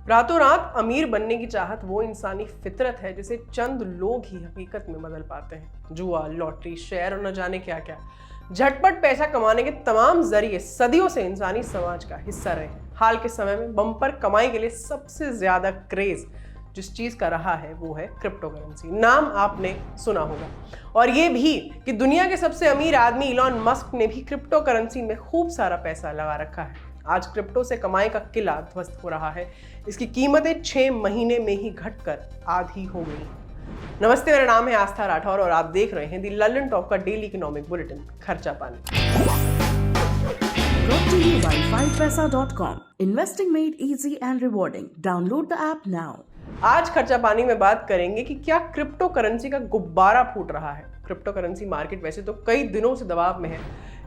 रातों रात अमीर बनने की चाहत वो इंसानी फितरत है जिसे चंद लोग ही हकीकत में बदल पाते हैं। जुआ, लॉटरी, शेयर और न जाने क्या क्या झटपट पैसा कमाने के तमाम जरिए सदियों से इंसानी समाज का हिस्सा रहे हैं। हाल के समय में बम्पर कमाई के लिए सबसे ज्यादा क्रेज जिस चीज का रहा है वो है क्रिप्टो करेंसी। नाम आपने सुना होगा, और ये भी कि दुनिया के सबसे अमीर आदमी इलॉन मस्क ने भी क्रिप्टो करेंसी में खूब सारा पैसा लगा रखा है। आज क्रिप्टो से कमाई का किला ध्वस्त हो रहा है। इसकी कीमतें 6 महीने में ही घटकर आधी हो गई। नमस्ते, मेरा नाम है आस्था राठौर और आप देख रहे हैं दी लंदन टॉक का डेली इकोनॉमिक बुलेटिन खर्चा पानी। Brought to you by 5paisa.com. Investing made easy and rewarding. Download the app now. आज खर्चा पानी में बात करेंगे कि क्या क्रिप्टो करेंसी का गुब्बारा फूट रहा है। क्रिप्टो करेंसी मार्केट वैसे तो कई दिनों से दबाव में है,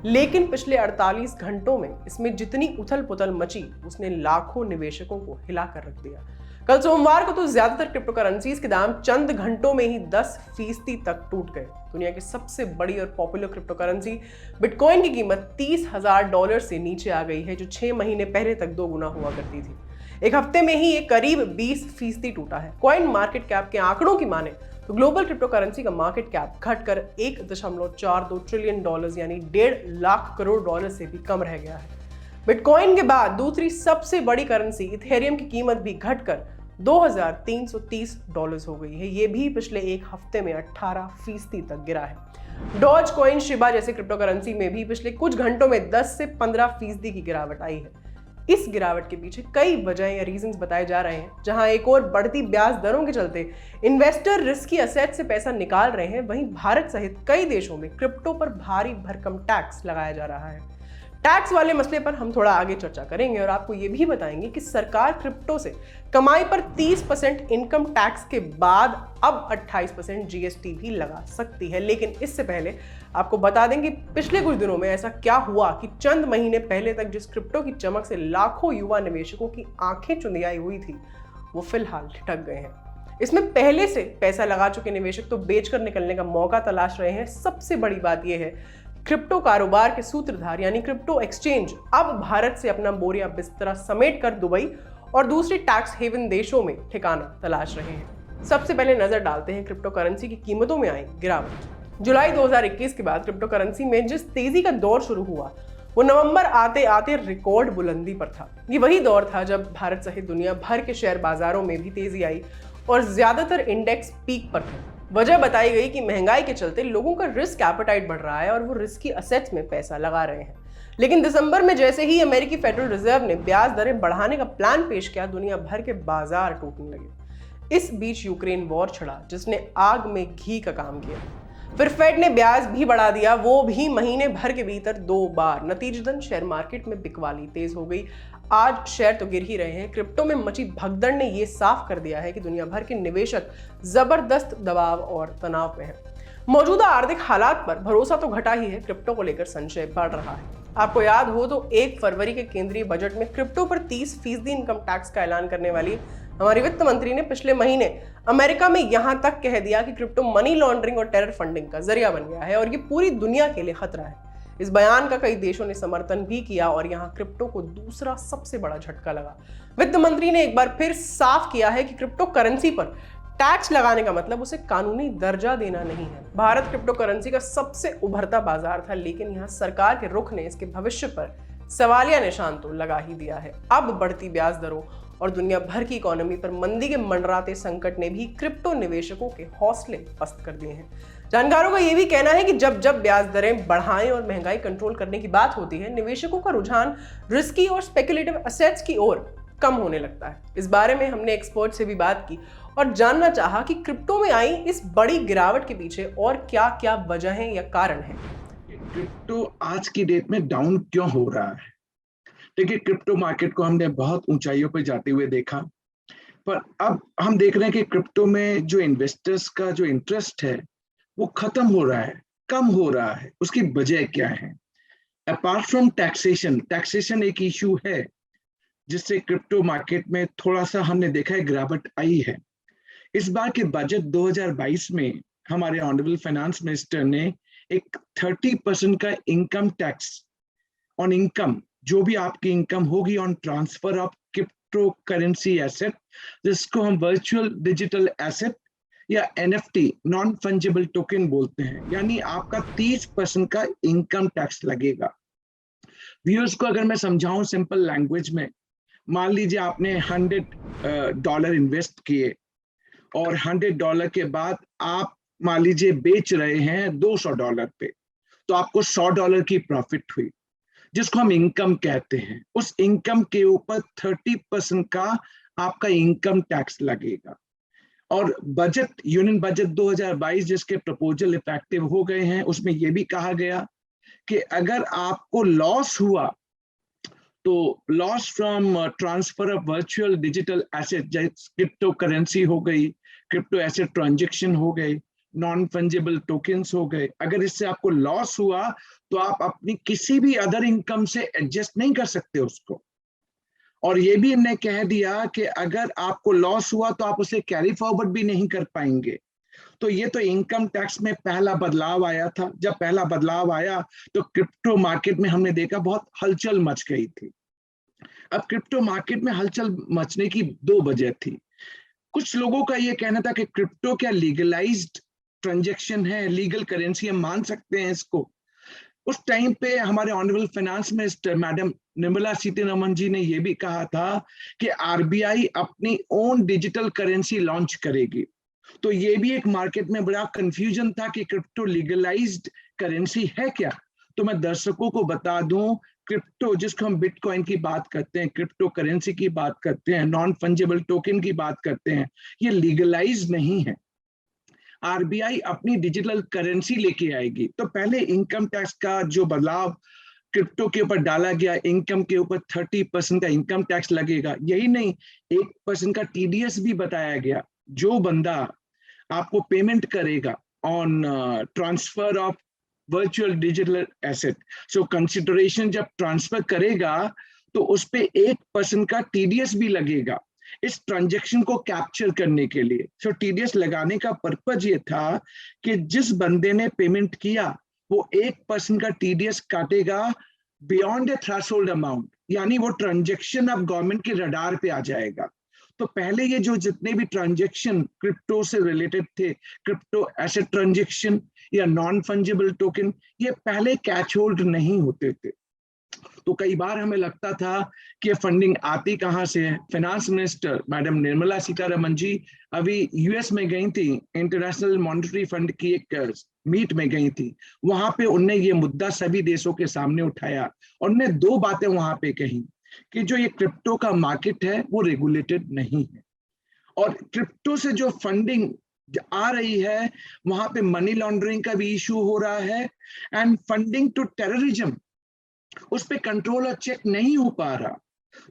लेकिन पिछले 48 घंटों में इसमें जितनी उथल पुथल मची उसने लाखों निवेशकों को हिला कर रख दिया। कल सोमवार को तो ज्यादातर क्रिप्टो करेंसीज के दाम चंद घंटों में ही 10% तक टूट गए। दुनिया की सबसे बड़ी और पॉपुलर क्रिप्टो करेंसी बिटकॉइन की कीमत $30,000 से नीचे आ गई है, जो 6 महीने पहले तक 2 गुना हुआ करती थी। एक हफ्ते में ही ये करीब 20% टूटा है। कॉइन मार्केट कैप के आंकड़ों की माने तो ग्लोबल क्रिप्टो करेंसी का मार्केट कैप घटकर $1.42 ट्रिलियन यानी 1.5 लाख करोड़ डॉलर से भी कम रह गया है। बिटकॉइन के बाद दूसरी सबसे बड़ी करेंसी इथेरियम की कीमत भी घटकर $2,330 हो गई है। ये भी पिछले एक हफ्ते में 18% तक गिरा है। डॉज कॉइन, शिबा जैसे क्रिप्टो करेंसी में भी पिछले कुछ घंटों में 10 से 15% की गिरावट आई है। इस गिरावट के पीछे कई वजह या रीजंस बताए जा रहे हैं। जहां एक और बढ़ती ब्याज दरों के चलते इन्वेस्टर रिस्की असेट से पैसा निकाल रहे हैं, वहीं भारत सहित कई देशों में क्रिप्टो पर भारी भरकम टैक्स लगाया जा रहा है। टैक्स वाले मसले पर हम थोड़ा आगे चर्चा करेंगे और आपको ये भी बताएंगे कि सरकार क्रिप्टो से कमाई पर 30% इनकम टैक्स के बाद अब 28% जीएसटी भी लगा सकती है। लेकिन इससे पहले आपको बता दें कि पिछले कुछ दिनों में ऐसा क्या हुआ कि चंद महीने पहले तक जिस क्रिप्टो की चमक से लाखों युवा निवेशकों की आंखें चुंधियाई हुई थी, वो फिलहाल ठिठक गए हैं। इसमें पहले से पैसा लगा चुके निवेशक तो बेचकर निकलने का मौका तलाश रहे हैं। सबसे बड़ी बात यह है, क्रिप्टो कारोबार के सूत्रधार यानी क्रिप्टो एक्सचेंज अब भारत से अपना बोरिया बिस्तरा समेट कर दुबई और दूसरे टैक्स हेवन देशों में ठिकाना तलाश रहे हैं। सबसे पहले नजर डालते हैं क्रिप्टो करेंसी की कीमतों में आई गिरावट। जुलाई 2021 के बाद क्रिप्टो करेंसी में जिस तेजी का दौर शुरू हुआ वो नवंबर आते आते रिकॉर्ड बुलंदी पर था। ये वही दौर था जब भारत सहित दुनिया भर के शेयर बाजारों में भी तेजी आई और ज्यादातर इंडेक्स पीक पर थे। वजह बताई गई कि महंगाई के चलते लोगों का रिस्क एपेटाइट बढ़ रहा है और वो रिस्की असेट्स में पैसा लगा रहे हैं। लेकिन दिसंबर में जैसे ही अमेरिकी फेडरल रिजर्व ने ब्याज दरें बढ़ाने का प्लान पेश किया, दुनिया भर के बाजार टूटने लगे। इस बीच यूक्रेन वॉर छिड़ा जिसने आग में घी का काम किया। फिर फेड ने ब्याज भी बढ़ा दिया, वो भी महीने भर के भीतर 2 बार। नतीजतन शेयर मार्केट में बिकवाली तेज हो गई। आज शेयर तो गिर ही रहे हैं। क्रिप्टो में मची भगदड़ ने यह साफ कर दिया है कि दुनिया भर के निवेशक जबरदस्त दबाव और तनाव में हैं। मौजूदा आर्थिक हालात पर भरोसा तो घटा ही है, क्रिप्टो को लेकर संशय बढ़ रहा है। आपको याद हो तो 1 फरवरी के केंद्रीय बजट में क्रिप्टो पर 30% इनकम टैक्स का ऐलान करने वाली हमारी वित्त मंत्री ने पिछले महीने अमेरिका में यहां तक कह दिया कि क्रिप्टो मनी लॉन्ड्रिंग और टेरर फंडिंग का जरिया बन गया है और ये पूरी दुनिया के लिए खतरा है। इस बयान का कई देशों ने समर्थन भी किया और यहाँ क्रिप्टो को दूसरा सबसे बड़ा झटका लगा। वित्त मंत्री ने एक बार फिर साफ किया है कि क्रिप्टो करेंसी पर टैक्स लगाने का मतलब उसे कानूनी दर्जा देना नहीं है। भारत क्रिप्टो करेंसी का सबसे उभरता बाजार था, लेकिन यहाँ सरकार के रुख ने इसके भविष्य पर सवालिया निशान तो लगा ही दिया है। अब बढ़ती ब्याज दरों और दुनिया भर की इकोनॉमी पर मंदी के मंडराते संकट ने भी क्रिप्टो निवेशकों के हौसले पस्त कर दिए हैं। जानकारों का यह भी कहना है कि जब जब ब्याज दरें बढ़ाएं और महंगाई कंट्रोल करने की बात होती है, निवेशकों का रुझान रिस्की और स्पेकुलेटिव असेट्स की ओर कम होने लगता है। इस बारे में हमने एक्सपर्ट से भी बात की और जानना चाहा कि क्रिप्टो में आई इस बड़ी गिरावट के पीछे और क्या क्या वजहें या कारण हैं। क्रिप्टो आज की डेट में डाउन क्यों हो रहा है? देखिए, क्रिप्टो मार्केट को हमने बहुत ऊंचाइयों पर जाते हुए देखा, पर अब हम देख रहे हैं कि क्रिप्टो में जो इन्वेस्टर्स का जो इंटरेस्ट है वो खत्म हो रहा है, कम हो रहा है। उसकी वजह क्या है? अपार्ट फ्रॉम टैक्सेशन एक इशू है जिससे क्रिप्टो मार्केट में थोड़ा सा हमने देखा है गिरावट आई है। इस बार के बजट 2022 में हमारे ऑनरेबल फाइनेंस मिनिस्टर ने एक 30% का इनकम टैक्स ऑन इनकम, जो भी आपकी इनकम होगी on transfer of crypto currency asset, जिसको हम वर्चुअल डिजिटल एसेट या एनएफटी, नॉन फंजिबल टोकन बोलते हैं, यानी आपका 30% का इनकम टैक्स लगेगा। व्यूअर्स को अगर मैं समझाऊं सिंपल लैंग्वेज में, मान लीजिए आपने $100 इन्वेस्ट किए और $100 के बाद आप मान लीजिए बेच रहे हैं $200 पे, तो आपको $100 की प्रॉफिट हुई, जिसको हम इनकम कहते हैं। उस इनकम के ऊपर 30% का आपका इनकम टैक्स लगेगा। और बजट, यूनियन बजट 2022 जिसके प्रपोजल इफेक्टिव हो गए हैं, उसमें यह भी कहा गया कि अगर आपको लॉस हुआ तो loss from transfer of virtual digital asset, जैसे क्रिप्टो करेंसी हो गई, क्रिप्टो एसेट ट्रांजैक्शन हो गए, नॉन फंजिबल टोकन्स हो गए, अगर इससे आपको लॉस हुआ तो आप अपनी किसी भी अदर इनकम से एडजस्ट नहीं कर सकते उसको। और ये भी इन्हें कह दिया कि अगर आपको लॉस हुआ तो आप उसे कैरी फॉरवर्ड भी नहीं कर पाएंगे। तो ये तो इनकम टैक्स में पहला बदलाव आया था। जब पहला बदलाव आया तो क्रिप्टो मार्केट में हमने देखा बहुत हलचल मच गई थी। अब क्रिप्टो मार्केट में हलचल मचने की दो वजह थी। कुछ लोगों का ये कहना था कि क्रिप्टो क्या लीगलाइज्ड ट्रांजैक्शन है, लीगल करेंसी, हम मान सकते हैं इसको। उस टाइम पे हमारे honourable finance minister madam Nirmala Sitharaman ji ने यह भी कहा था कि आरबीआई अपनी ओन डिजिटल करेंसी लॉन्च करेगी। तो ये भी एक मार्केट में बड़ा कंफ्यूजन था कि क्रिप्टो लीगलाइज्ड करेंसी है क्या। तो मैं दर्शकों को बता दूं, क्रिप्टो, जिसको हम बिटकॉइन की बात करते हैं, क्रिप्टो करेंसी की बात करते हैं, नॉन फंजिबल टोकन की बात करते हैं, ये लीगलाइज नहीं है। आरबीआई अपनी डिजिटल करेंसी लेके आएगी। तो पहले इनकम टैक्स का जो बदलाव क्रिप्टो के ऊपर डाला गया, इनकम के ऊपर 30% का इनकम टैक्स लगेगा। यही नहीं, 1% का टीडीएस भी बताया गया। जो बंदा आपको पेमेंट करेगा on transfer of virtual digital asset, so consideration जब ट्रांसफर करेगा तो उस पे 1% का टीडीएस भी लगेगा इस ट्रांजैक्शन को कैप्चर करने के लिए। सो टीडीएस लगाने का पर्पज ये था कि जिस बंदे ने पेमेंट किया वो 1% का टीडीएस काटेगा बियॉन्ड ए थ्रेशोल्ड अमाउंट, यानी वो ट्रांजैक्शन अब गवर्नमेंट के रडार पे आ जाएगा। तो पहले ये जो जितने भी ट्रांजैक्शन क्रिप्टो से रिलेटेड थे, क्रिप्टो एसेट ट्रांजैक्शन या नॉन फंजिबल टोकन, ये पहले कैच होल्ड नहीं होते थे। तो कई बार हमें लगता था कि फंडिंग आती कहाँ से है। Finance minister madam Nirmala Sitharaman ji अभी यूएस में गई थी, इंटरनेशनल मॉनेटरी फंड की एक मीट में गई थी। वहां पे उनने ये मुद्दा सभी देशों के सामने उठाया और उन्होंने दो बातें वहां पे कही कि जो ये क्रिप्टो का मार्केट है वो रेगुलेटेड नहीं है, और क्रिप्टो से जो फंडिंग आ रही है वहां पे मनी लॉन्ड्रिंग का भी इशू हो रहा है, एंड फंडिंग टू टेररिज्म, उस पर कंट्रोल और चेक नहीं हो पा रहा।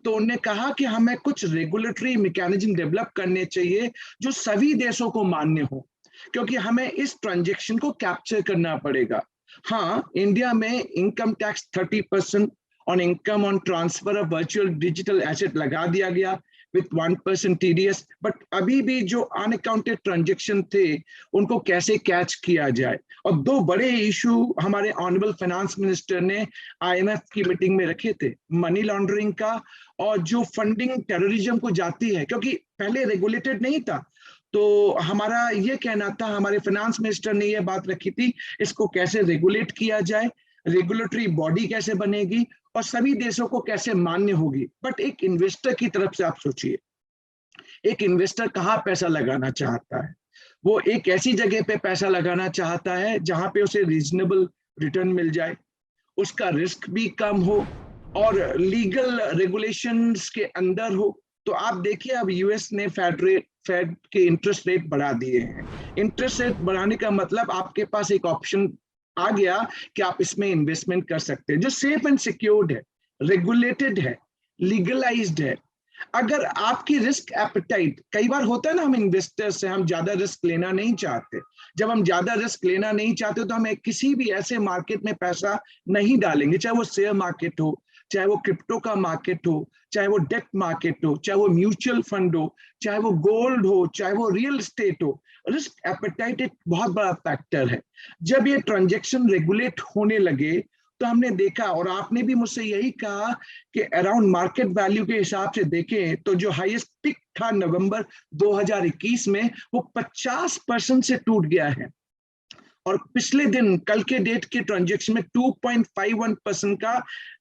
तो उन्होंने कहा कि हमें कुछ रेगुलेटरी मैकेनिज्म डेवलप करने चाहिए जो सभी देशों को मान्य हो, क्योंकि हमें इस ट्रांजैक्शन को कैप्चर करना पड़ेगा। हाँ, इंडिया में income tax 30% on income on transfer of virtual digital asset लगा दिया गया with 1% TDS, बट अभी भी जो अनअकाउंटेड ट्रांजैक्शन थे उनको कैसे कैच किया जाए। और दो बड़े इशू हमारे ऑनरेबल फाइनेंस मिनिस्टर ने आईएमएफ की मीटिंग में रखे थे, मनी लॉन्ड्रिंग का और जो फंडिंग टेररिज्म को जाती है, क्योंकि पहले रेगुलेटेड नहीं था। तो हमारा ये कहना था, हमारे फाइनेंस मिनिस्टर ने ये बात रखी थी, इसको कैसे रेगुलेट किया जाए, रेगुलेटरी बॉडी कैसे बनेगी और सभी देशों को कैसे मान्य होगी। बट एक इन्वेस्टर की तरफ से आप सोचिए, एक इन्वेस्टर कहाँ पैसा लगाना चाहता है? वो एक ऐसी जगह पे पैसा लगाना चाहता है जहां पे उसे रीजनेबल रिटर्न मिल जाए, उसका रिस्क भी कम हो और लीगल रेगुलेशंस के अंदर हो। तो आप देखिए, अब यूएस ने फेड के इंटरेस्ट रेट बढ़ा दिए हैं। इंटरेस्ट रेट बढ़ाने का मतलब आपके पास एक ऑप्शन आ गया कि आप इसमें इन्वेस्टमेंट कर सकते हैं, जो सेफ एंड सिक्योर्ड है, रेगुलेटेड है, लीगलाइज्ड है। अगर आपकी रिस्क एपेटाइट, कई बार होता है ना, हम इन्वेस्टर्स से हम ज्यादा रिस्क लेना नहीं चाहते। जब हम ज्यादा रिस्क लेना नहीं चाहते तो हम किसी भी ऐसे मार्केट में पैसा नहीं डालेंगे, चाहे वो शेयर मार्केट हो, चाहे वो क्रिप्टो का मार्केट हो, चाहे वो डेट मार्केट हो, चाहे वो म्यूचुअल फंड हो, चाहे वो गोल्ड हो, चाहे वो रियल एस्टेट हो। रिस्क एपेटाइट एक बहुत बड़ा फैक्टर है। जब ये ट्रांजैक्शन रेगुलेट होने लगे तो हमने देखा, और आपने भी मुझसे यही कहा कि अराउंड मार्केट वैल्यू के हिसाब से देखें तो जो हाईएस्ट पिक था नवंबर 2021 में, वो 50% से टूट गया है। और पिछले दिन कल के डेट के ट्रांजैक्शन में 2.51% का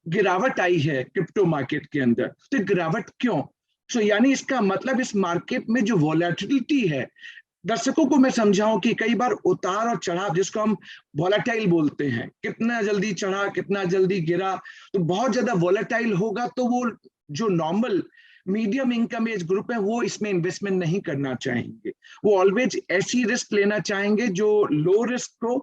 गिरावट आई है क्रिप्टो मार्केट के अंदर। तो गिरावट क्यों? यानी इसका मतलब इस मार्केट में जो वॉलेटिलिटी है, दर्शकों को मैं समझाऊं कि कई बार उतार और चढ़ाव, जिसको हम वॉलेटाइल बोलते हैं, कितना जल्दी चढ़ा कितना जल्दी गिरा, तो बहुत ज्यादा वॉलेटाइल होगा तो वो जो normal medium income age group है वो इसमें इन्वेस्टमेंट नहीं करना चाहेंगे। वो ऑलवेज ऐसी रिस्क लेना चाहेंगे जो लो रिस्क हो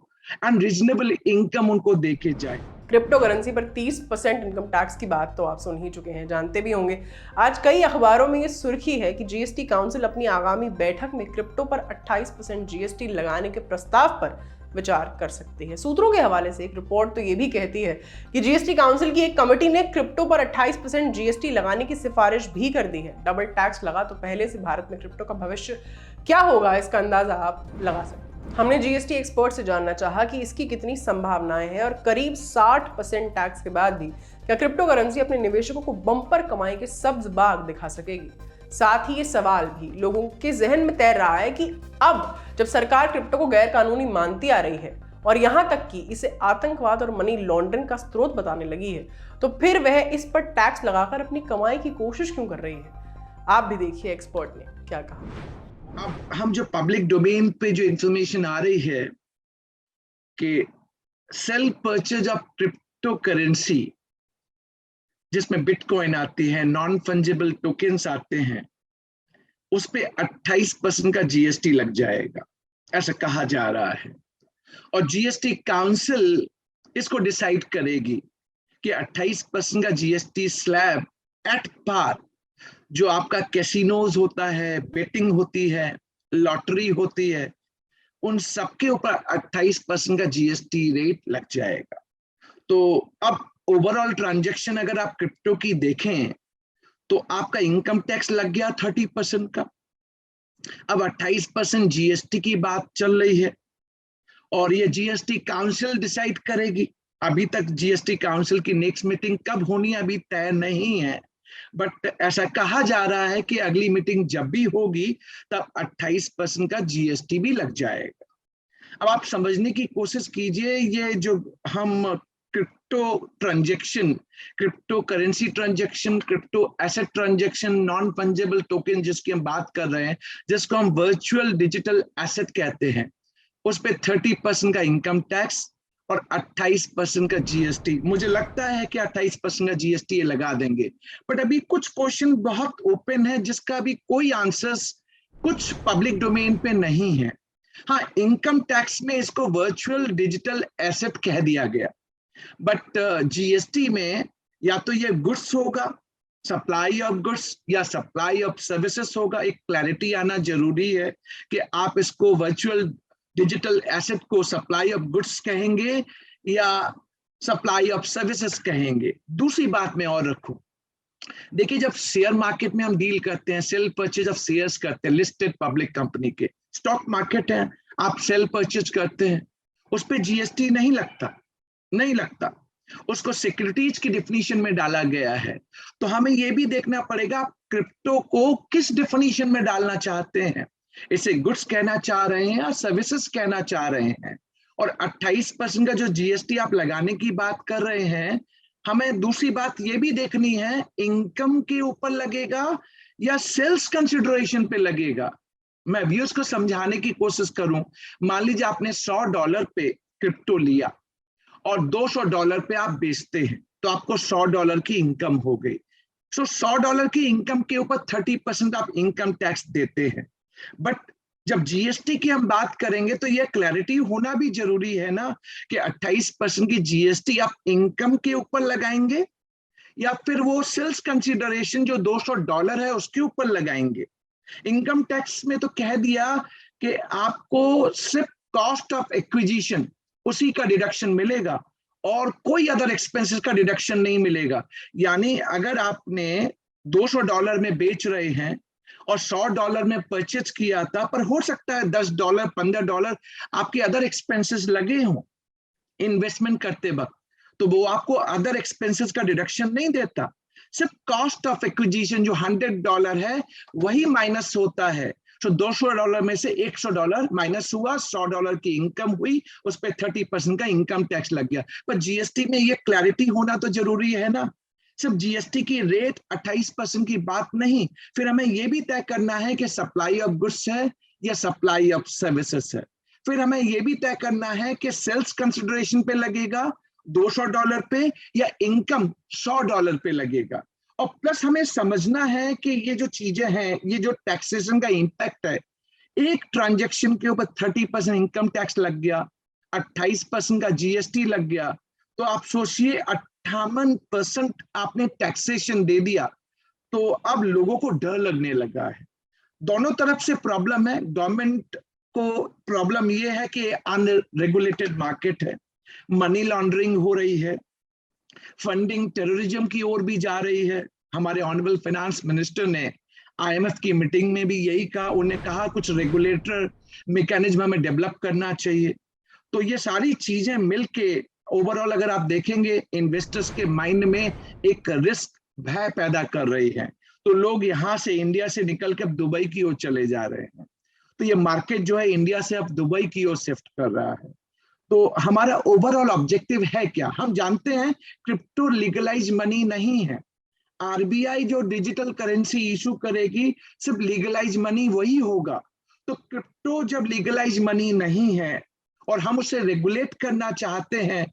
एंड रीजनेबल इनकम उनको देके जाए। क्रिप्टो करेंसी पर 30% इनकम टैक्स की बात तो आप सुन ही चुके हैं, जानते भी होंगे। आज कई अखबारों में ये सुर्खी है कि जीएसटी काउंसिल अपनी आगामी बैठक में क्रिप्टो पर 28% जीएसटी लगाने के प्रस्ताव पर विचार कर सकती है। सूत्रों के हवाले से एक रिपोर्ट तो ये भी कहती है कि जीएसटी काउंसिल की एक कमेटी ने क्रिप्टो पर 28% जीएसटी लगाने की सिफारिश भी कर दी है। डबल टैक्स लगा तो पहले से भारत में क्रिप्टो का भविष्य क्या होगा, इसका अंदाजा आप लगा सकते हैं। हमने जीएसटी एक्सपर्ट से जानना चाहा कि इसकी कितनी संभावनाएं हैं और करीब 60% टैक्स के बाद भी क्या क्रिप्टो करेंसी अपने निवेशकों को बम्पर कमाई के सब्ज बाग दिखा सकेगी। साथ ही ये सवाल भी लोगों के जहन में तैर रहा है कि अब जब सरकार क्रिप्टो को गैर कानूनी मानती आ रही है और यहां तक कि इसे आतंकवाद और मनी लॉन्ड्रिंग का स्रोत बताने लगी है, तो फिर वह इस पर टैक्स लगाकर अपनी कमाई की कोशिश क्यों कर रही है। आप भी देखिए एक्सपर्ट ने क्या कहा। अब हम जो पब्लिक डोमेन पे जो इंफॉर्मेशन आ रही है कि cell purchase of crypto currency, जिसमें बिटकॉइन आती है, नॉन फंजिबल टोकन्स आते हैं, उस पे 28% का जीएसटी लग जाएगा, ऐसा कहा जा रहा है। और जीएसटी काउंसिल इसको डिसाइड करेगी कि 28% का जीएसटी स्लैब एट पार, जो आपका कैसीनोज होता है, बेटिंग होती है, लॉटरी होती है, उन सबके ऊपर 28% का जीएसटी रेट लग जाएगा। तो अब ओवरऑल ट्रांजैक्शन अगर आप क्रिप्टो की देखें तो आपका इनकम टैक्स लग गया 30% का। अब 28% जीएसटी की बात चल रही है और ये जीएसटी काउंसिल डिसाइड करेगी। अभी तक जीएसटी काउंसिल की नेक्स्ट मीटिंग कब होनी अभी तय नहीं है, बट ऐसा कहा जा रहा है कि अगली मीटिंग जब भी होगी तब 28% का जीएसटी भी लग जाएगा। अब आप समझने की कोशिश कीजिए, ये जो हम crypto transaction, crypto currency transaction, crypto asset transaction, non fungible token जिसकी हम बात कर रहे हैं, जिसको हम वर्चुअल डिजिटल एसेट कहते हैं, उस पे 30% का इनकम टैक्स और 28% का जीएसटी। मुझे लगता है कि 28% का जीएसटी ये लगा देंगे, बट अभी कुछ क्वेश्चन बहुत ओपन है जिसका भी कोई आंसर्स कुछ पब्लिक डोमेन पे नहीं है। हाँ, इनकम टैक्स में इसको वर्चुअल डिजिटल एसेट कह दिया गया, बट जीएसटी में या तो ये गुड्स होगा, सप्लाई ऑफ गुड्स, या सप्लाई ऑफ सर्विसेज होगा। एक क्लैरिटी आना जरूरी है कि आप इसको वर्चुअल डिजिटल एसेट को सप्लाई ऑफ गुड्स कहेंगे या सप्लाई ऑफ सर्विसेज कहेंगे। दूसरी बात मैं और रखूं, देखिए जब शेयर मार्केट में हम डील करते हैं, सेल परचेज ऑफ शेयर्स करते हैं, लिस्टेड पब्लिक कंपनी के, स्टॉक मार्केट है, आप सेल परचेज करते हैं, उस पर जीएसटी नहीं लगता, उसको सिक्योरिटीज की डिफिनीशन में डाला गया है। तो हमें यह भी देखना पड़ेगा क्रिप्टो को किस डिफिनीशन में डालना चाहते हैं, इसे गुड्स कहना चाह रहे हैं या सर्विसेज कहना चाह रहे हैं। और 28% का जो जीएसटी आप लगाने की बात कर रहे हैं, हमें दूसरी बात यह भी देखनी है, इनकम के ऊपर लगेगा या सेल्स कंसिडरेशन पे लगेगा। मैं व्यूअर्स को समझाने की कोशिश करूं, मान लीजिए आपने $100 पे क्रिप्टो लिया और $200 पे आप बेचते हैं, तो आपको $100 की इनकम हो गई। सो $100 की इनकम के ऊपर 30% आप इनकम टैक्स देते हैं। बट जब जीएसटी की हम बात करेंगे तो यह क्लैरिटी होना भी जरूरी है ना कि 28% की जीएसटी आप इनकम के ऊपर लगाएंगे या फिर वो सेल्स कंसिडरेशन जो $200 है उसके ऊपर लगाएंगे। इनकम टैक्स में तो कह दिया कि आपको सिर्फ कॉस्ट ऑफ एक्विजिशन उसी का डिडक्शन मिलेगा और कोई अदर एक्सपेंसेस का डिडक्शन नहीं मिलेगा। यानी अगर आपने $200 में बेच रहे हैं और $100 में परचेज किया था, पर हो सकता है $10, $15 आपके अदर एक्सपेंसेस लगे हों इन्वेस्टमेंट करते वक्त, तो वो आपको अदर एक्सपेंसेस का डिडक्शन नहीं देता, सिर्फ कॉस्ट ऑफ एक्विजिशन जो $100 है वही माइनस होता है। तो $200 में से $100 माइनस हुआ, $100 की इनकम हुई, उस पर 30% का इनकम टैक्स लग गया। पर जीएसटी में ये क्लैरिटी होना तो जरूरी है ना, सिर्फ जीएसटी की रेट 28% की बात नहीं, फिर हमें ये भी तय करना है कि सप्लाई ऑफ गुड्स है या सप्लाई ऑफ सर्विसेज है। फिर हमें ये भी तय करना है कि सेल्स कंसिडरेशन पे लगेगा $200 पे या इनकम $100 पे लगेगा। और प्लस हमें समझना है कि ये जो चीजें हैं, ये जो टैक्सेशन का इंपैक्ट है, एक ट्रांजैक्शन के ऊपर 30% इनकम टैक्स लग गया, 28% का जीएसटी लग गया, तो आप सोचिए 58% आपने टैक्सेशन दे दिया, तो अब लोगों को डर लगने लगा है। दोनों तरफ से प्रॉब्लम है। गवर्नमेंट को प्रॉब्लम ये है कि अनरेगुलेटेड मार्केट है, मनी लॉन्ड्रिंग हो रही है, फंडिंग टेररिज्म की ओर भी जा रही है। हमारे ऑनरेबल फाइनेंस मिनिस्टर ने आईएमएफ की मीटिंग में भी यही कहा, उन्हें कहा कुछ रेगुलेटर मैकेनिज्म हमें डेवलप करना चाहिए। तो ये सारी चीजें मिलके ओवरऑल अगर आप देखेंगे इन्वेस्टर्स के माइंड में एक रिस्क भय पैदा कर रही है। तो लोग यहाँ से इंडिया से निकल के अब दुबई की ओर चले जा रहे हैं। तो ये मार्केट जो है इंडिया से अब दुबई की ओर शिफ्ट कर रहा है। तो हमारा ओवरऑल ऑब्जेक्टिव है क्या? हम जानते हैं क्रिप्टो लीगलाइज मनी नहीं है। आरबीआई जो डिजिटल करेंसी इशू करेगी सिर्फ लीगलाइज मनी वही होगा। तो क्रिप्टो जब लीगलाइज मनी नहीं है और हम उसे रेगुलेट करना चाहते हैं,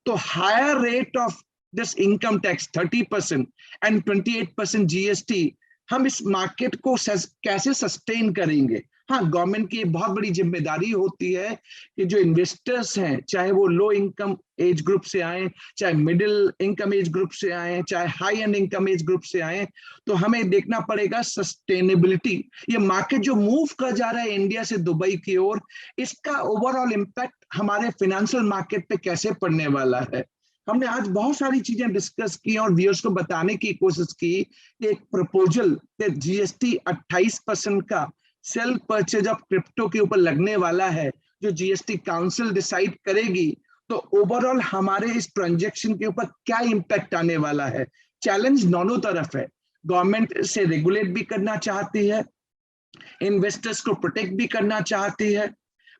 तो higher rate of this income tax 30% and 28% GST, हम इस मार्केट को कैसे सस्टेन करेंगे? हाँ, गवर्नमेंट की बहुत बड़ी जिम्मेदारी होती है कि जो इन्वेस्टर्स हैं, चाहे वो लो इनकम एज ग्रुप से आए, चाहे मिडिल इनकम एज ग्रुप से आए, चाहे high and income age group से आए, तो हमें देखना पड़ेगा सस्टेनेबिलिटी। ये मार्केट जो मूव कर जा रहा है इंडिया से दुबई की ओर, इसका ओवरऑल इम्पैक्ट हमारे फाइनेंशियल मार्केट पे कैसे पड़ने वाला है। हमने आज बहुत सारी चीजें डिस्कस की और व्यूअर्स को बताने की कोशिश की कि एक प्रपोजल जीएसटी 28% का सेल परचेज ऑफ क्रिप्टो के ऊपर लगने वाला है, जो जीएसटी काउंसिल डिसाइड करेगी, तो ओवरऑल हमारे इस ट्रांजैक्शन के ऊपर क्या इंपैक्ट आने वाला है। चैलेंज दोनों तरफ है, गवर्नमेंट से रेगुलेट भी करना चाहती है, इन्वेस्टर्स को प्रोटेक्ट भी करना चाहती है,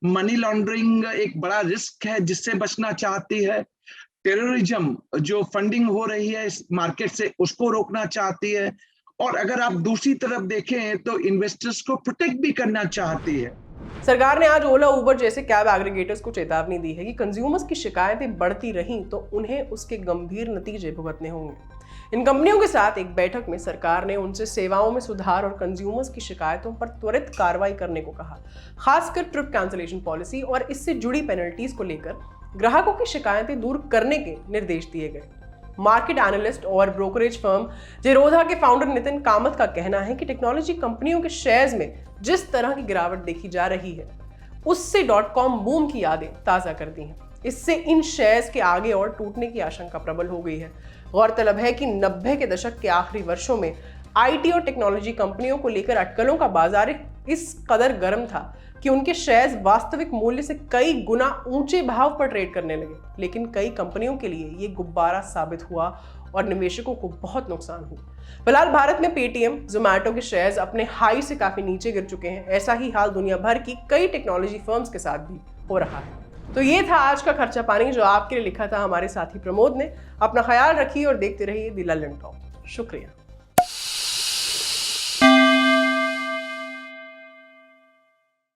मनी लॉन्ड्रिंग एक बड़ा रिस्क है जिससे बचना चाहती है, टेररिज्म जो फंडिंग हो रही है इस मार्केट से उसको रोकना चाहती है, और अगर आप दूसरी तरफ देखें तो इन्वेस्टर्स को प्रोटेक्ट भी करना चाहती है। सरकार ने आज ओला उबर जैसे कैब एग्रीगेटर्स को चेतावनी दी है कि कंज्यूमर्स की शिकायतें बढ़ती रहीं तो उन्हें उसके गंभीर नतीजे भुगतने होंगे। इन कंपनियों के साथ एक बैठक में सरकार ने उनसे सेवाओं में सुधार और कंज्यूमर्स की शिकायतों पर त्वरित कार्रवाई करने को कहा, खासकर ट्रिप कैंसिलेशन पॉलिसी और इससे जुड़ी पेनल्टीज को लेकर ग्राहकों की शिकायतें दूर करने के निर्देश दिए गए। मार्केट एनालिस्ट और ब्रोकरेज फर्म जेरोधा के फाउंडर नितिन कामत का कहना है कि टेक्नोलॉजी कंपनियों के शेयर्स में जिस तरह की गिरावट देखी जा रही है, उससे .com बूम की यादें ताज़ा कर दी हैं। इससे इन शेयर्स के आगे और टूटने की आशंका प्रबल हो गई है। गौरतलब है कि 90 के दशक के आखिरी वर्षों में आईटी और टेक्नोलॉजी कंपनियों को लेकर अटकलों का बाजार इस कदर गर्म था कि उनके शेयर्स वास्तविक मूल्य से कई गुना ऊंचे भाव पर ट्रेड करने लगे। लेकिन कई कंपनियों के लिए ये गुब्बारा साबित हुआ और निवेशकों को बहुत नुकसान हुआ। फिलहाल भारत में पेटीएम, जोमैटो के शेयर्स अपने हाई से काफी नीचे गिर चुके हैं। ऐसा ही हाल दुनिया भर की कई टेक्नोलॉजी फर्म्स के साथ भी हो रहा है। तो ये था आज का खर्चा पानी जो आपके लिए लिखा था हमारे साथी प्रमोद ने। अपना ख्याल रखिए और देखते रहिए द लल्लन टॉक। शुक्रिया।